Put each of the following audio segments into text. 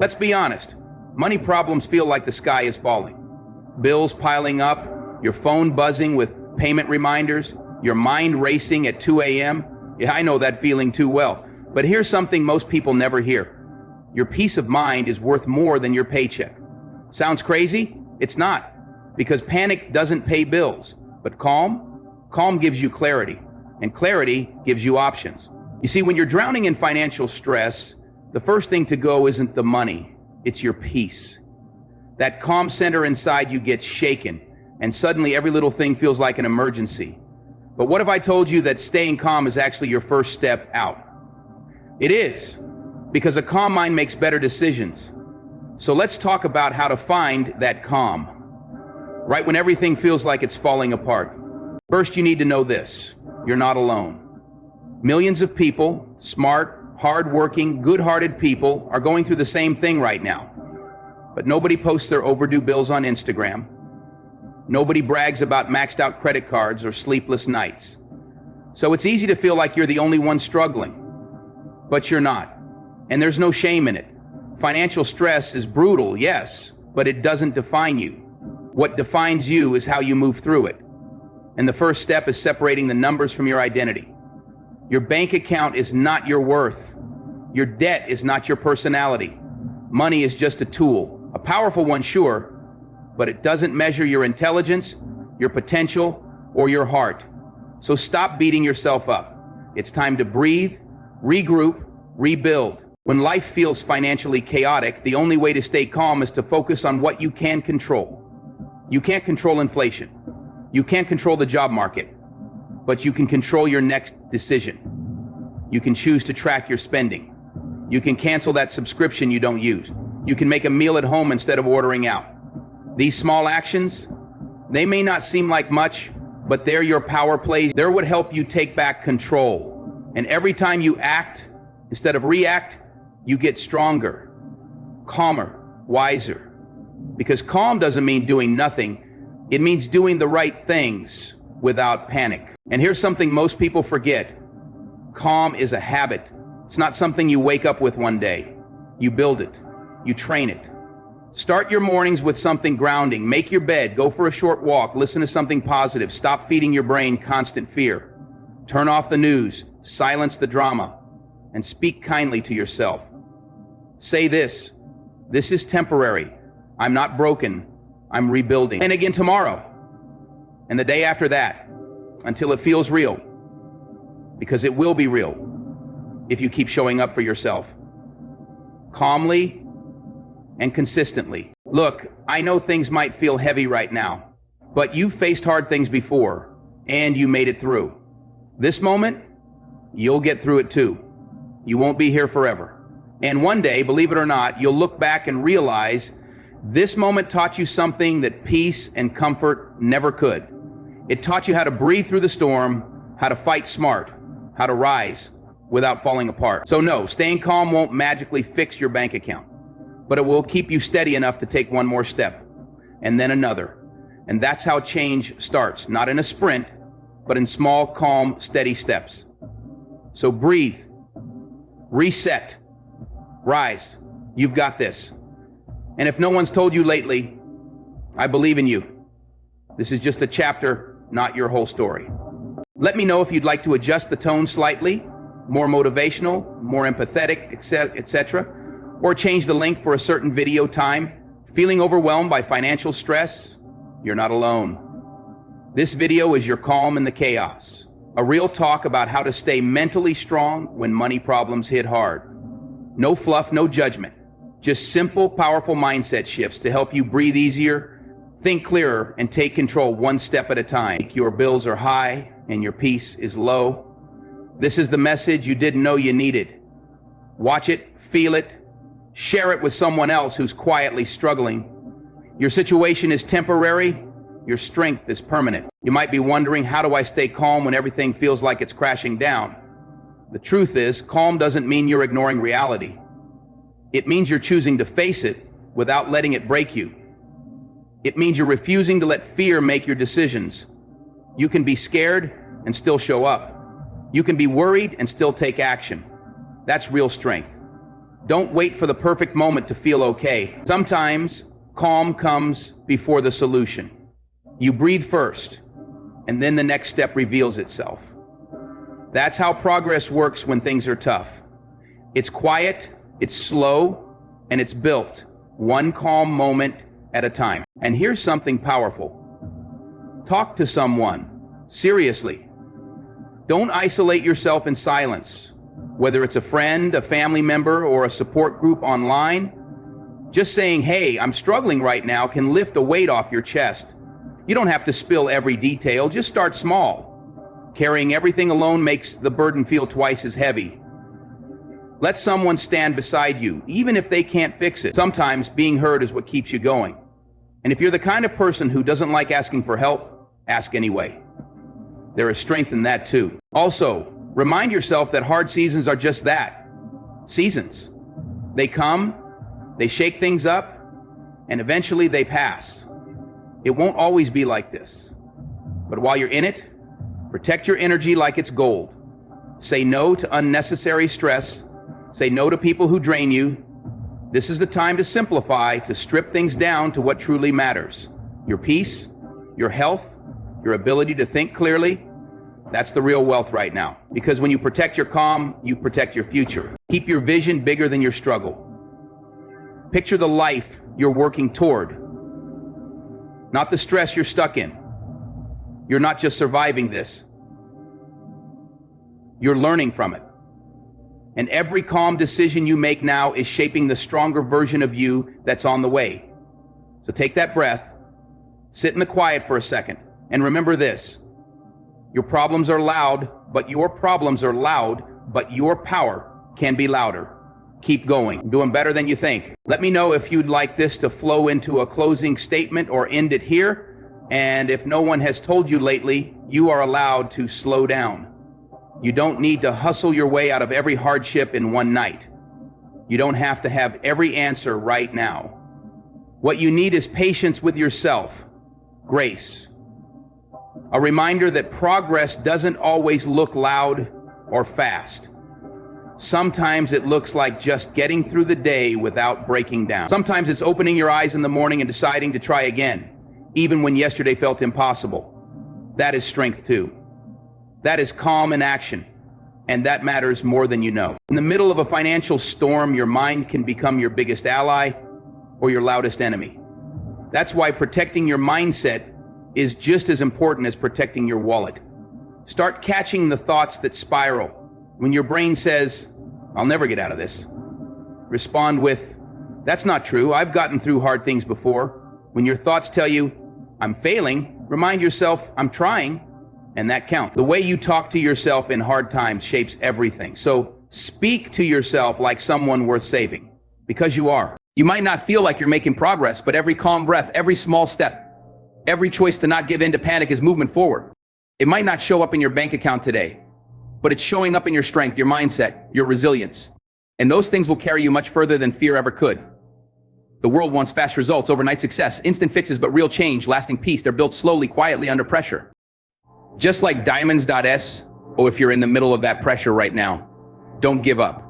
Let's be honest. Money problems feel like the sky is falling. Bills piling up, your phone buzzing with payment reminders, your mind racing at 2 a.m. Yeah, I know that feeling too well. But here's something most people never hear. Your peace of mind is worth more than your paycheck. Sounds crazy? It's not. Because panic doesn't pay bills. But calm gives you clarity. And clarity gives you options. You see, when you're drowning in financial stress, the first thing to go isn't the money, it's your peace. That calm center inside you gets shaken, and suddenly every little thing feels like an emergency. But what if I told you that staying calm is actually your first step out? It is, because a calm mind makes better decisions. So let's talk about how to find that calm, right when everything feels like it's falling apart. First, you need to know this: you're not alone. Millions of people, smart, hard-working, good-hearted people, are going through the same thing right now. But nobody posts their overdue bills on Instagram. Nobody brags about maxed out credit cards or sleepless nights. So it's easy to feel like you're the only one struggling. But you're not. And there's no shame in it. Financial stress is brutal, yes, but it doesn't define you. What defines you is how you move through it. And the first step is separating the numbers from your identity. Your bank account is not your worth. Your debt is not your personality. Money is just a tool, a powerful one, sure, but it doesn't measure your intelligence, your potential, or your heart. So stop beating yourself up. It's time to breathe, regroup, rebuild. When life feels financially chaotic, the only way to stay calm is to focus on what you can control. You can't control inflation. You can't control the job market, but you can control your next decision. You can choose to track your spending. You can cancel that subscription you don't use. You can make a meal at home instead of ordering out. These small actions, they may not seem like much, but they're your power plays. They're what help you take back control. And every time you act instead of react, you get stronger, calmer, wiser. Because calm doesn't mean doing nothing. It means doing the right things without panic. And here's something most people forget. Calm is a habit. It's not something you wake up with one day. You build it. You train it. Start your mornings with something grounding. Make your bed. Go for a short walk. Listen to something positive. Stop feeding your brain constant fear. Turn off the news. Silence the drama. And speak kindly to yourself. Say this: this is temporary. I'm not broken. I'm rebuilding. And again tomorrow. And the day after that. Until it feels real. Because it will be real if you keep showing up for yourself. Calmly and consistently. Look, I know things might feel heavy right now, but you've faced hard things before, and you made it through. This moment, you'll get through it too. You won't be here forever. And one day, believe it or not, you'll look back and realize this moment taught you something that peace and comfort never could. It taught you how to breathe through the storm, how to fight smart, how to rise without falling apart. So no, staying calm won't magically fix your bank account, but it will keep you steady enough to take one more step, and then another. And that's how change starts, not in a sprint, but in small, calm, steady steps. So breathe, reset, rise. You've got this. And if no one's told you lately, I believe in you. This is just a chapter, not your whole story. Let me know if you'd like to adjust the tone slightly, more motivational, more empathetic, etc., or change the length for a certain video time. Feeling overwhelmed by financial stress? You're not alone. This video is your calm in the chaos. A real talk about how to stay mentally strong when money problems hit hard. No fluff, no judgment. Just simple, powerful mindset shifts to help you breathe easier, think clearer, and take control one step at a time. Your bills are high and your peace is low. This is the message you didn't know you needed. Watch it, feel it, share it with someone else who's quietly struggling. Your situation is temporary, your strength is permanent. You might be wondering, how do I stay calm when everything feels like it's crashing down? The truth is, calm doesn't mean you're ignoring reality. It means you're choosing to face it without letting it break you. It means you're refusing to let fear make your decisions. You can be scared and still show up. You can be worried and still take action. That's real strength. Don't wait for the perfect moment to feel okay. Sometimes calm comes before the solution. You breathe first, and then the next step reveals itself. That's how progress works when things are tough. It's quiet, it's slow, and it's built one calm moment at a time. And here's something powerful. Talk to someone, seriously. Don't isolate yourself in silence, whether it's a friend, a family member, or a support group online. Just saying, hey, I'm struggling right now can lift a weight off your chest. You don't have to spill every detail, just start small. Carrying everything alone makes the burden feel twice as heavy. Let someone stand beside you, even if they can't fix it. Sometimes being heard is what keeps you going. And if you're the kind of person who doesn't like asking for help, ask anyway. There is strength in that too. Also, remind yourself that hard seasons are just that, seasons. They come, they shake things up, and eventually they pass. It won't always be like this. But while you're in it, protect your energy like it's gold. Say no to unnecessary stress. Say no to people who drain you. This is the time to simplify, to strip things down to what truly matters. Your peace, your health, your ability to think clearly. That's the real wealth right now. Because when you protect your calm, you protect your future. Keep your vision bigger than your struggle. Picture the life you're working toward, not the stress you're stuck in. You're not just surviving this. You're learning from it. And every calm decision you make now is shaping the stronger version of you that's on the way. So take that breath, sit in the quiet for a second, and remember this. Your problems are loud, but your power can be louder. Keep going, doing better than you think. Let me know if you'd like this to flow into a closing statement or end it here. And if no one has told you lately, you are allowed to slow down. You don't need to hustle your way out of every hardship in one night. You don't have to have every answer right now. What you need is patience with yourself, grace. A reminder that progress doesn't always look loud or fast. Sometimes it looks like just getting through the day without breaking down. Sometimes it's opening your eyes in the morning and deciding to try again, even when yesterday felt impossible. That is strength too. That is calm in action, and that matters more than you know. In the middle of a financial storm, your mind can become your biggest ally or your loudest enemy. That's why protecting your mindset is just as important as protecting your wallet. Start catching the thoughts that spiral. When your brain says, I'll never get out of this, respond with, that's not true, I've gotten through hard things before. When your thoughts tell you, I'm failing, remind yourself, I'm trying, and that counts. The way you talk to yourself in hard times shapes everything. So speak to yourself like someone worth saving, because you are. You might not feel like you're making progress, but every calm breath, every small step, every choice to not give in to panic is movement forward. It might not show up in your bank account today, but it's showing up in your strength, your mindset, your resilience. And those things will carry you much further than fear ever could. The world wants fast results, overnight success, instant fixes, but real change, lasting peace. They're built slowly, quietly, under pressure. Just like diamonds.s, or if you're in the middle of that pressure right now, don't give up.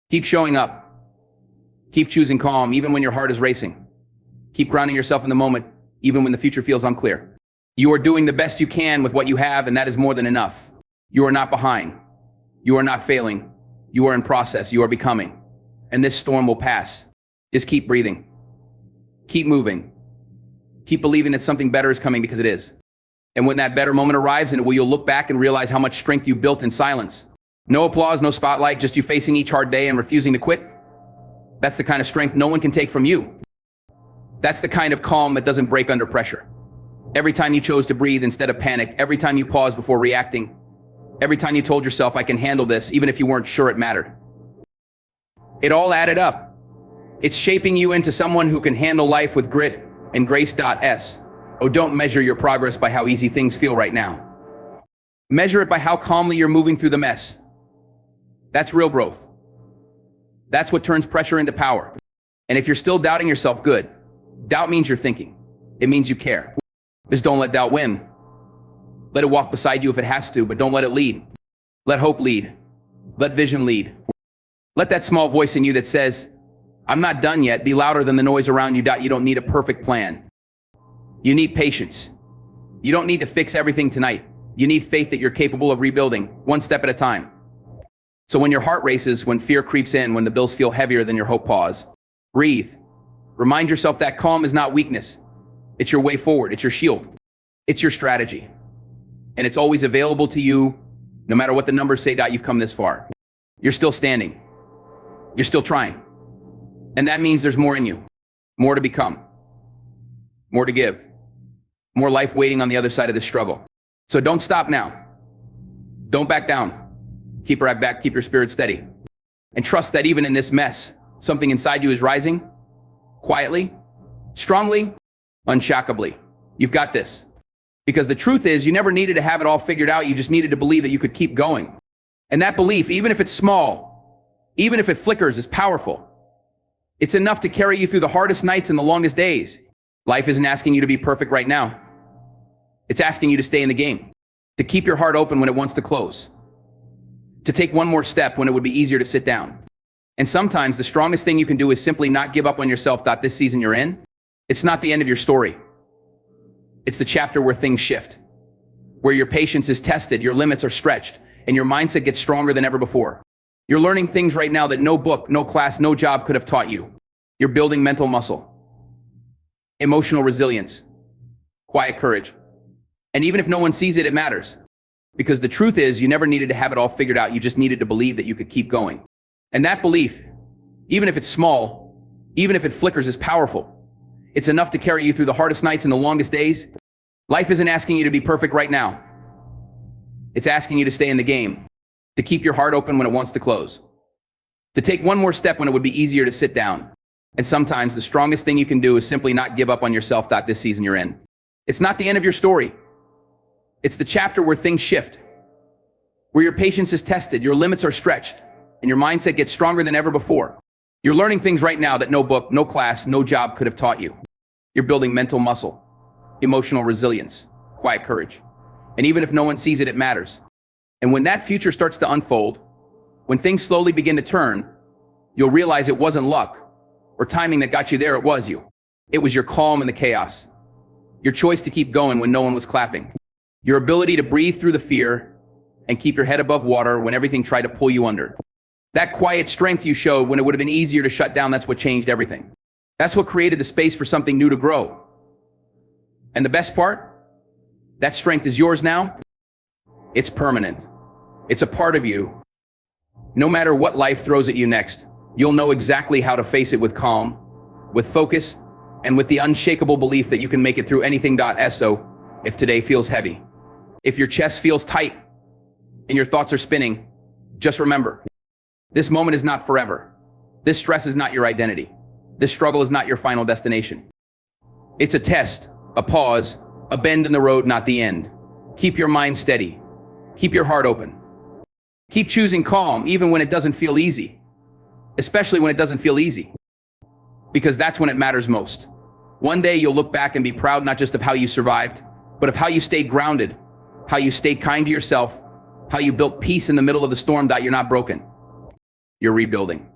Keep showing up. Keep choosing calm, even when your heart is racing. Keep grounding yourself in the moment, even when the future feels unclear. You are doing the best you can with what you have, and that is more than enough. You are not behind. You are not failing. You are in process. You are becoming. And this storm will pass. Just keep breathing. Keep moving. Keep believing that something better is coming, because it is. And when that better moment arrives, and you'll look back and realize how much strength you built in silence. No applause, no spotlight, just you facing each hard day and refusing to quit. That's the kind of strength no one can take from you. That's the kind of calm that doesn't break under pressure. Every time you chose to breathe instead of panic, every time you paused before reacting, every time you told yourself, I can handle this, even if you weren't sure it mattered. It all added up. It's shaping you into someone who can handle life with grit and grace.s. Oh, don't measure your progress by how easy things feel right now. Measure it by how calmly you're moving through the mess. That's real growth. That's what turns pressure into power. And if you're still doubting yourself, good. Doubt means you're thinking. It means you care. Just don't let doubt win. Let it walk beside you if it has to, but don't let it lead. Let hope lead. Let vision lead. Let that small voice in you that says, I'm not done yet, be louder than the noise around you. You don't need a perfect plan. You need patience. You don't need to fix everything tonight. You need faith that you're capable of rebuilding, one step at a time. So when your heart races, when fear creeps in, when the bills feel heavier than your hope, pause. Breathe. Remind yourself that calm is not weakness. It's your way forward. It's your shield. It's your strategy. And it's always available to you, no matter what the numbers say. You've come this far. You're still standing. You're still trying. And that means there's more in you, more to become, more to give, more life waiting on the other side of this struggle. So don't stop now. Don't back down. Keep right back, keep your spirit steady. And trust that even in this mess, something inside you is rising, quietly, strongly, unshackably. You've got this. Because the truth is, you never needed to have it all figured out, you just needed to believe that you could keep going. And that belief, even if it's small, even if it flickers, is powerful. It's enough to carry you through the hardest nights and the longest days. Life isn't asking you to be perfect right now. It's asking you to stay in the game, to keep your heart open when it wants to close, to take one more step when it would be easier to sit down. And sometimes the strongest thing you can do is simply not give up on yourself. This season you're in, it's not the end of your story. It's the chapter where things shift, where your patience is tested, your limits are stretched, and your mindset gets stronger than ever before. You're learning things right now that no book, no class, no job could have taught you. You're building mental muscle, emotional resilience, quiet courage. And even if no one sees it, it matters. Because the truth is, you never needed to have it all figured out. You just needed to believe that you could keep going. And that belief, even if it's small, even if it flickers, is powerful. It's enough to carry you through the hardest nights and the longest days. Life isn't asking you to be perfect right now. It's asking you to stay in the game, to keep your heart open when it wants to close, to take one more step when it would be easier to sit down. And sometimes the strongest thing you can do is simply not give up on yourself. This season you're in, it's not the end of your story. It's the chapter where things shift, where your patience is tested, your limits are stretched, and your mindset gets stronger than ever before. You're learning things right now that no book, no class, no job could have taught you. You're building mental muscle, emotional resilience, quiet courage. And even if no one sees it, it matters. And when that future starts to unfold, when things slowly begin to turn, you'll realize it wasn't luck or timing that got you there. It was you. It was your calm in the chaos, your choice to keep going when no one was clapping, your ability to breathe through the fear and keep your head above water when everything tried to pull you under. That quiet strength you showed when it would have been easier to shut down, that's what changed everything. That's what created the space for something new to grow. And the best part, that strength is yours now. It's permanent. It's a part of you. No matter what life throws at you next, you'll know exactly how to face it with calm, with focus, and with the unshakable belief that you can make it through anything. So, if today feels heavy, if your chest feels tight and your thoughts are spinning, just remember, this moment is not forever. This stress is not your identity. This struggle is not your final destination. It's a test, a pause, a bend in the road, not the end. Keep your mind steady. Keep your heart open. Keep choosing calm even when it doesn't feel easy, especially when it doesn't feel easy, because that's when it matters most. One day you'll look back and be proud not just of how you survived, but of how you stayed grounded, how you stayed kind to yourself, how you built peace in the middle of the storm. You're not broken. You're rebuilding.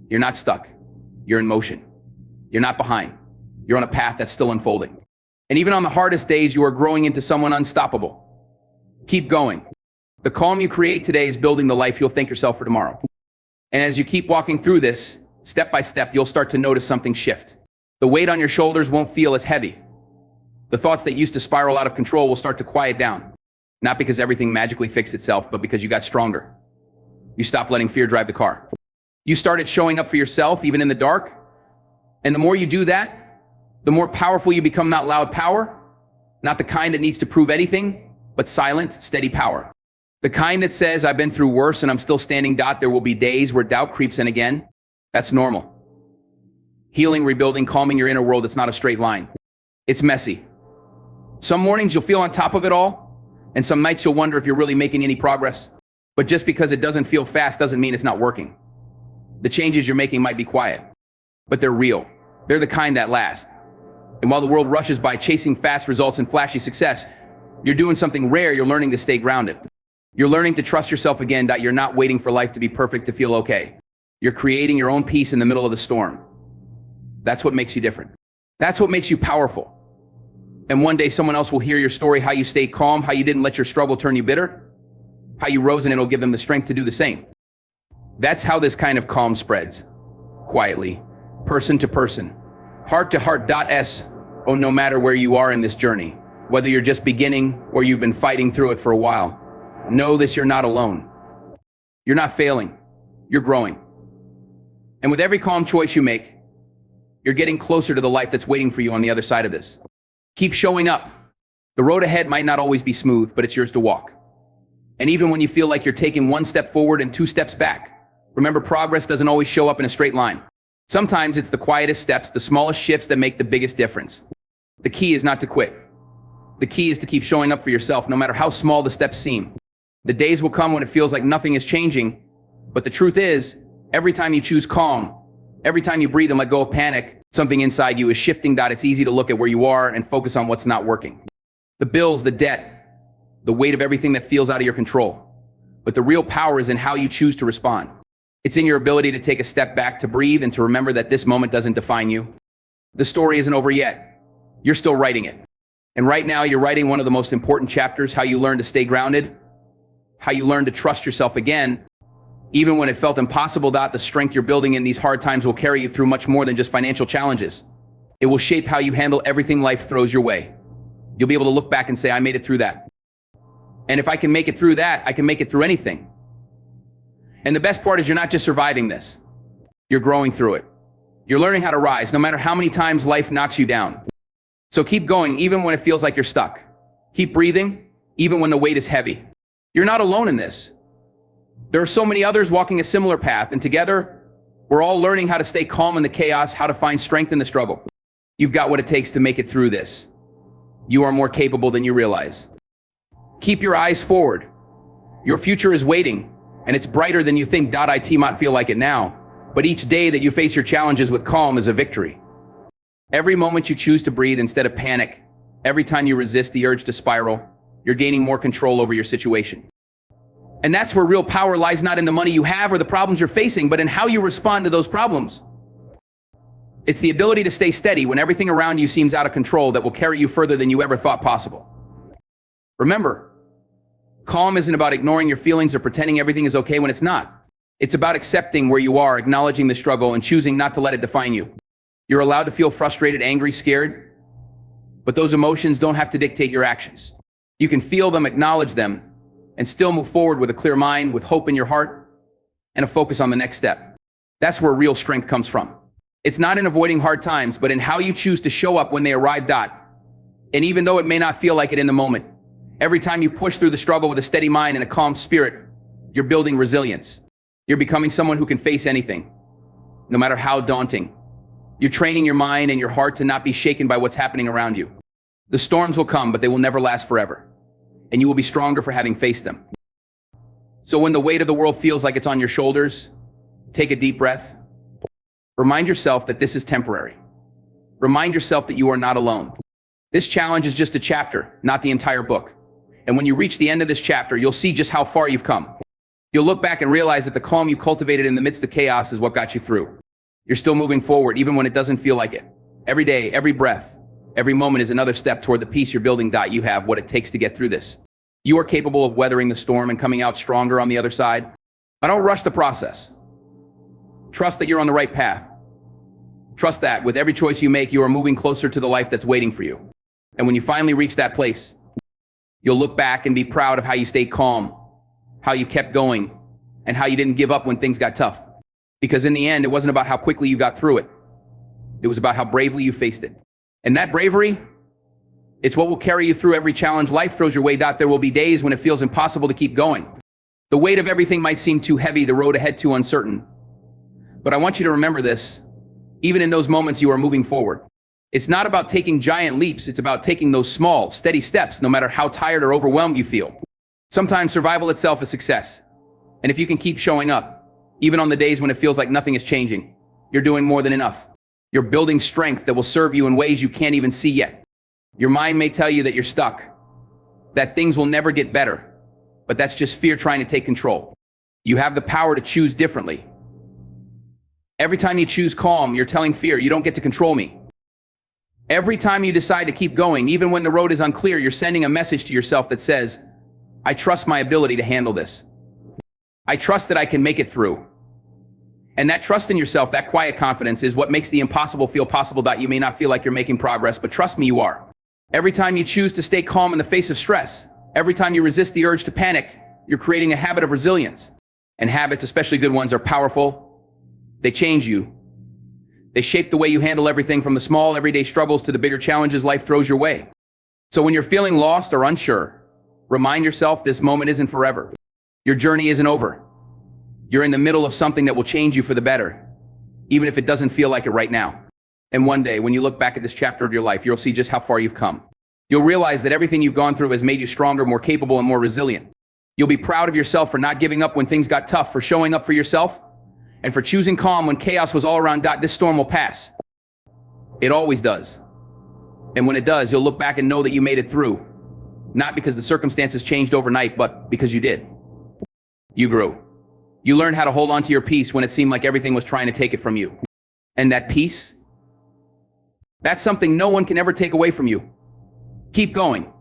You're not stuck. You're in motion. You're not behind. You're on a path that's still unfolding. And even on the hardest days, you are growing into someone unstoppable. Keep going. The calm you create today is building the life you'll thank yourself for tomorrow. And as you keep walking through this, step by step, you'll start to notice something shift. The weight on your shoulders won't feel as heavy. The thoughts that used to spiral out of control will start to quiet down. Not because everything magically fixed itself, but because you got stronger. You stopped letting fear drive the car. You started showing up for yourself, even in the dark. And the more you do that, the more powerful you become. Not loud power, not the kind that needs to prove anything, but silent, steady power. The kind that says, I've been through worse and I'm still standing. There will be days where doubt creeps in again. That's normal. Healing, rebuilding, calming your inner world, it's not a straight line. It's messy. Some mornings you'll feel on top of it all, and some nights you'll wonder if you're really making any progress. But just because it doesn't feel fast doesn't mean it's not working. The changes you're making might be quiet, but they're real. They're the kind that last. And while the world rushes by chasing fast results and flashy success, you're doing something rare. You're learning to stay grounded. You're learning to trust yourself again. You're not waiting for life to be perfect to feel okay. You're creating your own peace in the middle of the storm. That's what makes you different. That's what makes you powerful. And one day someone else will hear your story, how you stayed calm, how you didn't let your struggle turn you bitter, how you rose, and it'll give them the strength to do the same. That's how this kind of calm spreads. Quietly, person to person, heart to heart. Oh, no matter where you are in this journey, whether you're just beginning or you've been fighting through it for a while, know this: you're not alone. You're not failing. You're growing. And with every calm choice you make, you're getting closer to the life that's waiting for you on the other side of this. Keep showing up. The road ahead might not always be smooth, but it's yours to walk. And even when you feel like you're taking one step forward and two steps back, remember, progress doesn't always show up in a straight line. Sometimes it's the quietest steps, the smallest shifts that make the biggest difference. The key is not to quit. The key is to keep showing up for yourself, no matter how small the steps seem. The days will come when it feels like nothing is changing, but the truth is, every time you choose calm, every time you breathe and let go of panic, something inside you is shifting. It's easy to look at where you are and focus on what's not working. The bills, the debt, the weight of everything that feels out of your control. But the real power is in how you choose to respond. It's in your ability to take a step back, to breathe, and to remember that this moment doesn't define you. The story isn't over yet. You're still writing it. And right now, you're writing one of the most important chapters: how you learn to stay grounded, how you learn to trust yourself again, even when it felt impossible. The strength you're building in these hard times will carry you through much more than just financial challenges. It will shape how you handle everything life throws your way. You'll be able to look back and say, I made it through that. And if I can make it through that, I can make it through anything. And the best part is, you're not just surviving this. You're growing through it. You're learning how to rise, no matter how many times life knocks you down. So keep going, even when it feels like you're stuck. Keep breathing, even when the weight is heavy. You're not alone in this. There are so many others walking a similar path, and together, we're all learning how to stay calm in the chaos, how to find strength in the struggle. You've got what it takes to make it through this. You are more capable than you realize. Keep your eyes forward. Your future is waiting, and it's brighter than you think. It might feel like it now, but each day that you face your challenges with calm is a victory. Every moment you choose to breathe instead of panic, every time you resist the urge to spiral, you're gaining more control over your situation. And that's where real power lies, not in the money you have or the problems you're facing, but in how you respond to those problems. It's the ability to stay steady when everything around you seems out of control that will carry you further than you ever thought possible. Remember, calm isn't about ignoring your feelings or pretending everything is okay when it's not. It's about accepting where you are, acknowledging the struggle, and choosing not to let it define you. You're allowed to feel frustrated, angry, scared, but those emotions don't have to dictate your actions. You can feel them, acknowledge them, and still move forward with a clear mind, with hope in your heart, and a focus on the next step. That's where real strength comes from. It's not in avoiding hard times, but in how you choose to show up when they arrive. And even though it may not feel like it in the moment, every time you push through the struggle with a steady mind and a calm spirit, you're building resilience. You're becoming someone who can face anything, no matter how daunting. You're training your mind and your heart to not be shaken by what's happening around you. The storms will come, but they will never last forever. And you will be stronger for having faced them. So when the weight of the world feels like it's on your shoulders, take a deep breath. Remind yourself that this is temporary. Remind yourself that you are not alone. This challenge is just a chapter, not the entire book. And when you reach the end of this chapter, you'll see just how far you've come. You'll look back and realize that the calm you cultivated in the midst of chaos is what got you through. You're still moving forward, even when it doesn't feel like it. Every day, every breath, every moment is another step toward the peace you're building. You have what it takes to get through this. You are capable of weathering the storm and coming out stronger on the other side. I don't rush the process. Trust that you're on the right path. Trust that with every choice you make, you are moving closer to the life that's waiting for you. And when you finally reach that place, you'll look back and be proud of how you stayed calm, how you kept going, and how you didn't give up when things got tough. Because in the end, it wasn't about how quickly you got through it. It was about how bravely you faced it. And that bravery, it's what will carry you through every challenge life throws your way. There will be days when it feels impossible to keep going. The weight of everything might seem too heavy, the road ahead too uncertain. But I want you to remember this. Even in those moments, you are moving forward. It's not about taking giant leaps. It's about taking those small, steady steps, no matter how tired or overwhelmed you feel. Sometimes survival itself is success. And if you can keep showing up, even on the days when it feels like nothing is changing, you're doing more than enough. You're building strength that will serve you in ways you can't even see yet. Your mind may tell you that you're stuck, that things will never get better, but that's just fear trying to take control. You have the power to choose differently. Every time you choose calm, you're telling fear, you don't get to control me. Every time you decide to keep going, even when the road is unclear, you're sending a message to yourself that says, I trust my ability to handle this. I trust that I can make it through. And that trust in yourself, that quiet confidence, is what makes the impossible feel possible. You may not feel like you're making progress, but trust me, you are. Every time you choose to stay calm in the face of stress, every time you resist the urge to panic, you're creating a habit of resilience. And habits, especially good ones, are powerful. They change you. They shape the way you handle everything from the small everyday struggles to the bigger challenges life throws your way. So when you're feeling lost or unsure, remind yourself this moment isn't forever. Your journey isn't over. You're in the middle of something that will change you for the better, even if it doesn't feel like it right now. And one day, when you look back at this chapter of your life, you'll see just how far you've come. You'll realize that everything you've gone through has made you stronger, more capable, and more resilient. You'll be proud of yourself for not giving up when things got tough, for showing up for yourself, and for choosing calm when chaos was all around. This storm will pass. It always does. And when it does, you'll look back and know that you made it through. Not because the circumstances changed overnight, but because you did. You grew. You learned how to hold on to your peace when it seemed like everything was trying to take it from you. And that peace, that's something no one can ever take away from you. Keep going.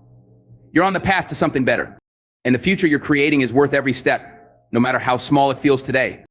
You're on the path to something better. And the future you're creating is worth every step, no matter how small it feels today.